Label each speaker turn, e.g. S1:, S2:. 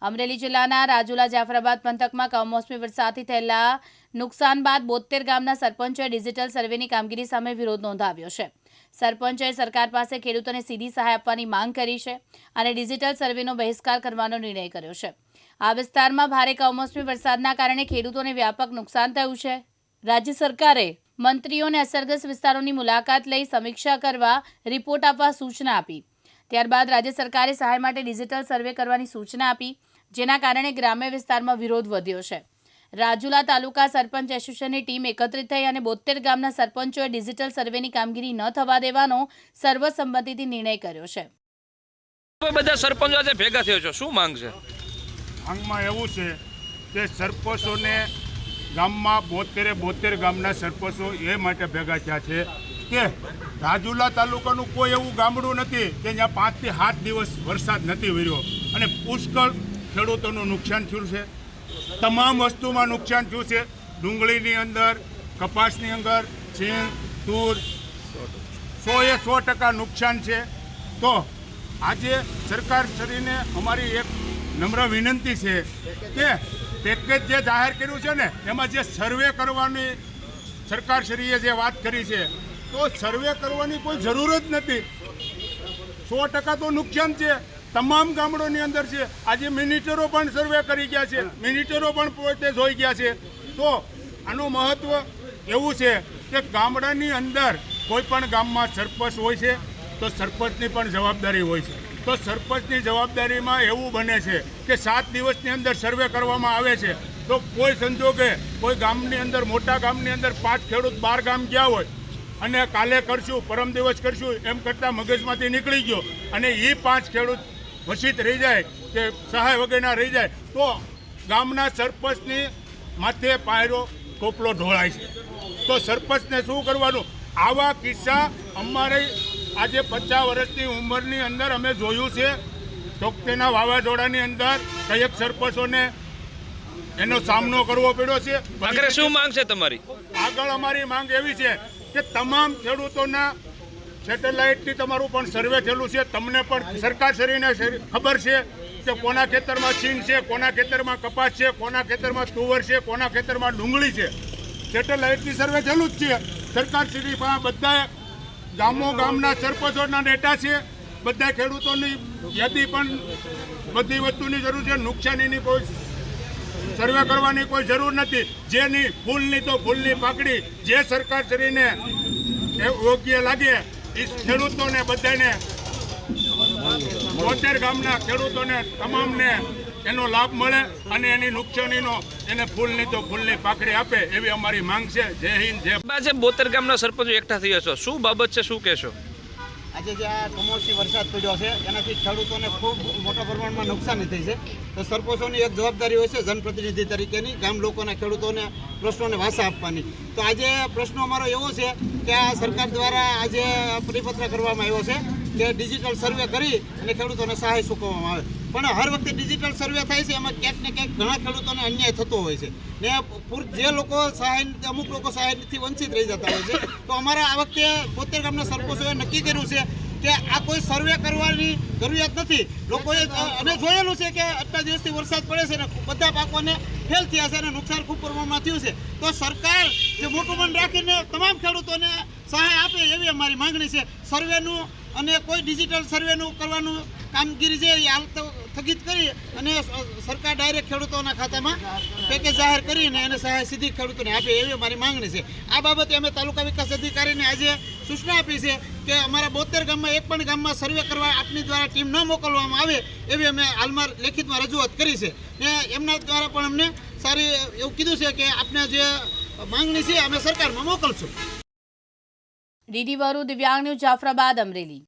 S1: અમરેલી જિલ્લાના રાજુલા જાફરાબાદ પંથકમાં કમોસમી વરસાદથી થયેલા નુકસાન બાદ 72 ગામના સરપંચોએ ડિજિટલ સર્વેની કામગીરી સામે વિરોધ નોંધાવ્યો છે। સરપંચોએ સરકાર પાસે ખેડૂતોને સીધી સહાય આપવાની માંગ કરી છે અને ડિજિટલ સર્વેનો બહિષ્કાર કરવાનો નિર્ણય કર્યો છે। આ વિસ્તારમાં ભારે કમોસમી વરસાદના કારણે ખેડૂતોને વ્યાપક નુકસાન થયું છે। રાજ્ય સરકારે મંત્રીઓને અસરગ્રસ્ત વિસ્તારોની મુલાકાત લઈ સમીક્ષા કરવા રિપોર્ટ આપવા સૂચના આપી। ત્યારબાદ રાજ્ય સરકારે સહાય માટે ડિજિટલ સર્વે કરવાની સૂચના આપી, જેના કારણે ગ્રામ્ય વિસ્તારમાં વિરોધ વધ્યો છે। રાજુલા તાલુકા સરપંચ એસોસિએશનની ટીમ એકત્રિત થઈ અને 72 ગામના સરપંચોએ ડિજિટલ સર્વેની કામગીરી ન થવા દેવાનો સર્વસંમતિથી નિર્ણય કર્યો છે।
S2: બધા સરપંચો આજે ભેગા થયો છો, શું માંગ છે?
S3: માંગમાં એવું છે કે સરપંચોને ગામમાં 72 ગામના સરપંચો એ માટે ભેગા થયા છે કે રાજુલા તાલુકાનું કોઈ એવું ગામડું નથી કે જ્યાં 5 થી 7 દિવસ વરસાદ નથી વર્યો અને પુષ્કળ ખેડૂતોનું નુકસાન થયું છે। તમામ વસ્તુમાં નુકસાન થયું છે। ડુંગળીની અંદર, કપાસની અંદર, સિંગ, તૂર 100% નુકસાન છે। તો આજે સરકાર શ્રીને અમારી એક નમ્ર વિનંતી છે કે પેકેજ જે જાહેર કર્યું છે ને એમાં જે સર્વે કરવાની સરકારશ્રીએ જે વાત કરી છે તો સર્વે કરવાની કોઈ જરૂર જ નથી। 100% તો નુકસાન છે, તમામ ગામડોની અંદર છે। આજે મિનિટરો પણ સર્વે કરી ગયા છે, મિનિટરો પણ પોતે જોઈ ગયા છે। તો આનું મહત્વ એવું છે કે ગામડાની અંદર કોઈ પણ ગામમાં સરપંચ હોય છે તો સરપંચની પણ જવાબદારી હોય છે। તો સરપંચની જવાબદારીમાં એવું બને છે કે 7 દિવસની અંદર સર્વે કરવામાં આવે છે તો કોઈ સંજોગે કોઈ ગામની અંદર, મોટા ગામની અંદર 5 ખેડૂત 12 ગામ ગયા હોય અને કાલે કરશું, પરમ દિવસ કરશું એમ કરતાં મગજમાંથી નીકળી ગયો અને એ 5 ખેડૂત વંચિત રહી જાય કે સહાય વગરના રહી જાય તો ગામના સરપંચની માથે પાયરો ટોપલો ઢોળાય છે। તો સરપંચને શું કરવાનું? આવા કિસ્સા અમારે આજે 50 વર્ષની ઉંમરની અંદર અમે જોયું છે। તોકતેના વાવાઝોડાની અંદર કયેક સરપંચોને એનો સામનો કરવો પડ્યો છે।
S2: આખરે શું માંગ છે તમારી?
S3: આગળ અમારી માંગ એવી છે કે તમામ ખેડૂતોના સેટેલાઇટથી તમારું પણ સર્વે થયેલું છે। તમને પણ સરકારશ્રીને ખબર છે કે કોના ખેતરમાં સિંગ છે, કોના ખેતરમાં કપાસ છે, કોના ખેતરમાં તુવર છે, કોના ખેતરમાં ડુંગળી છે। સેટેલાઇટથી સર્વે થયેલું જ છે। સરકારશ્રી પાસે બધા ગામના સરપંચોના ડેટા છે। બધા ખેડૂતોની યાદી પણ બધી વસ્તુની જરૂર છે। નુકસાનીની કોઈ સર્વે કરવાની કોઈ જરૂર નથી। જેની ફૂલની તો ફૂલની પાકડી જે સરકારશ્રીને યોગ્ય લાગે એ ખેડૂતોને બધાને 72 ગામના ખેડૂતોને તમામને એનો લાભ મળે અને એની નુકસાનીનો એને ફૂલની તો ફૂલની પાકડી આપે એવી અમારી માંગ છે। જય હિન્દ, જય ભારત।
S2: આજે 72 ગામના સરપંચો એકઠા થયા છો, શું બાબત છે, શું કહેશો?
S4: આજે જે આ કમોસમી વરસાદ પડ્યો છે એનાથી ખેડૂતોને ખૂબ મોટા પ્રમાણમાં નુકસાની થઈ છે। તો સરપંચોની એક જવાબદારી હોય છે જનપ્રતિનિધિ તરીકેની, ગામ લોકોના ખેડૂતોને પ્રશ્નોને વાસા આપવાની। તો આજે પ્રશ્નો અમારો એવો છે કે આ સરકાર દ્વારા આજે પરિપત્ર કરવામાં આવ્યો છે કે ડિજિટલ સર્વે કરી અને ખેડૂતોને સહાય ચૂકવવામાં આવે। પણ હર વખતે ડિજિટલ સર્વે થાય છે એમાં ક્યાંક ને ક્યાંક ઘણા ખેડૂતોને અન્યાય થતો હોય છે ને જે લોકો સહાય, અમુક લોકો સહાયથી વંચિત રહી જતા હોય છે। તો અમારા આ વખતે 72 ગામના સરપંચોએ નક્કી કર્યું છે કે આ કોઈ સર્વે કરવાની જરૂરિયાત નથી। લોકોએ અને જોયેલું છે કે આટલા દિવસથી વરસાદ પડે છે ને બધા પાકોને ફેલ થયા છે અને નુકસાન ખૂબ પ્રમાણમાં થયું છે। તો સરકાર જે મોટું મન રાખીને તમામ ખેડૂતોને સહાય આપે એવી અમારી માંગણી છે। સર્વેનું અને કોઈ ડિજિટલ સર્વેનું કરવાનું કામગીરી છે એ હાલ તો સ્થગિત કરી અને સરકાર ડાયરેક્ટ ખેડૂતોના ખાતામાં પેકેજ જાહેર કરીને એને સહાય સીધી ખેડૂતોને આપે એવી અમારી માંગણી છે। આ બાબતે અમે તાલુકા વિકાસ અધિકારીને આજે સૂચના આપી છે કે અમારા 72 ગામમાં એક પણ ગામમાં સર્વે કરવા આપની દ્વારા ટીમ ન મોકલવામાં આવે એવી અમે હાલમાં લેખિતમાં રજૂઆત કરી છે ને એમના દ્વારા પણ અમને સારી એવું કીધું છે કે આપને જે માંગણી છે અમે સરકારમાં મોકલશું।
S1: ડીડી વરુ, દિવ્યાંગ ન્યૂઝ, જાફરાબાદ, અમરેલી।